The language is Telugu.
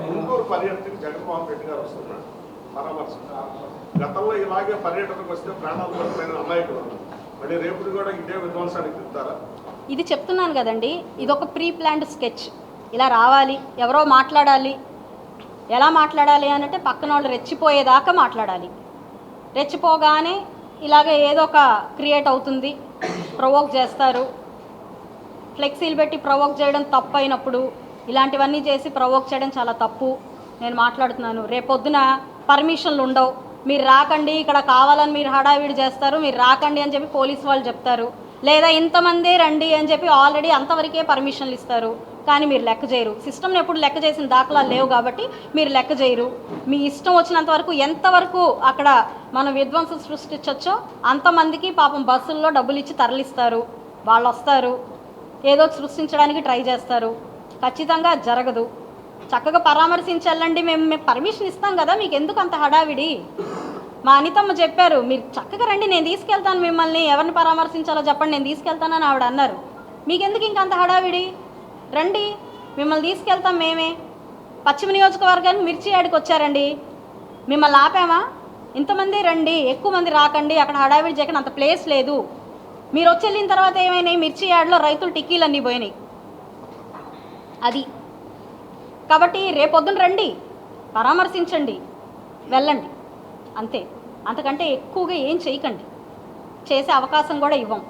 గుంటూరు పర్యటనకి జగన్మోహన్ రెడ్డి గారు వస్తున్నారు పరామర్శ. గతంలో ఇలాగే పర్యటనకు వస్తే ప్రాణాలు కోల్పోయిన అమాయకులు మళ్ళీ రేపు కూడా ఇదే విధ్వంసానికి తిరుగుతారా? ఇది చెప్తున్నాను కదండి, ఇది ఒక ప్రీ ప్లాన్డ్ స్కెచ్. ఇలా రావాలి, ఎవరో మాట్లాడాలి. ఎలా మాట్లాడాలి అని అంటే పక్కన వాళ్ళు రెచ్చిపోయేదాకా మాట్లాడాలి. రెచ్చిపోగానే ఇలాగ ఏదో ఒక క్రియేట్ అవుతుంది, ప్రొవోక్ చేస్తారు. ఫ్లెక్సీలు పెట్టి ప్రొవోక్ చేయడం తప్పు అయినప్పుడు ఇలాంటివన్నీ చేసి ప్రొవోక్ చేయడం చాలా తప్పు. నేను మాట్లాడుతున్నాను, రేపొద్దున పర్మిషన్లు ఉండవు, మీరు రాకండి, ఇక్కడ కావాలని మీరు హడావిడి చేస్తారు, మీరు రాకండి అని చెప్పి పోలీసు వాళ్ళు చెప్తారు. లేదా ఇంతమందే రండి అని చెప్పి ఆల్రెడీ అంతవరకే పర్మిషన్లు ఇస్తారు, కానీ మీరు లెక్క చేయరు. సిస్టమ్ని ఎప్పుడు లెక్క చేసిన దాఖలాలు లేవు కాబట్టి మీరు లెక్క చేయరు. మీ ఇష్టం వచ్చినంత వరకు ఎంతవరకు అక్కడ మనం విధ్వంసం సృష్టించవచ్చో అంతమందికి పాపం బస్సుల్లో డబ్బులు ఇచ్చి తరలిస్తారు. వాళ్ళు వస్తారు, ఏదో సృష్టించడానికి ట్రై చేస్తారు. ఖచ్చితంగా జరగదు. చక్కగా పరామర్శించాలండి, మేము పర్మిషన్ ఇస్తాం కదా, మీకు ఎందుకు అంత హడావిడి? మా అనితమ్మ చెప్పారు, మీరు చక్కగా రండి, నేను తీసుకెళ్తాను మిమ్మల్ని, ఎవరిని పరామర్శించాలో చెప్పండి, నేను తీసుకెళ్తానని ఆవిడ అన్నారు. మీకెందుకు ఇంకంత హడావిడి? రండి, మిమ్మల్ని తీసుకెళ్తాం మేమే. పశ్చిమ నియోజకవర్గానికి మిర్చి యాడికి వచ్చారండి, మిమ్మల్ని ఆపామా? ఇంతమంది రండి, ఎక్కువ మంది రాకండి, అక్కడ హడావిడి చేయకండి, అంత ప్లేస్ లేదు. మీరు వచ్చి వెళ్ళిన తర్వాత ఏమైనాయి, మిర్చి యార్డ్లో రైతులు టిక్కీలన్నీ పోయినాయి. అది కాబట్టి రేపొద్దున రండి, పరామర్శించండి, వెళ్ళండి, అంతే. అంతకంటే ఎక్కువగా ఏం చేయకండి, చేసే అవకాశం కూడా ఇవ్వం.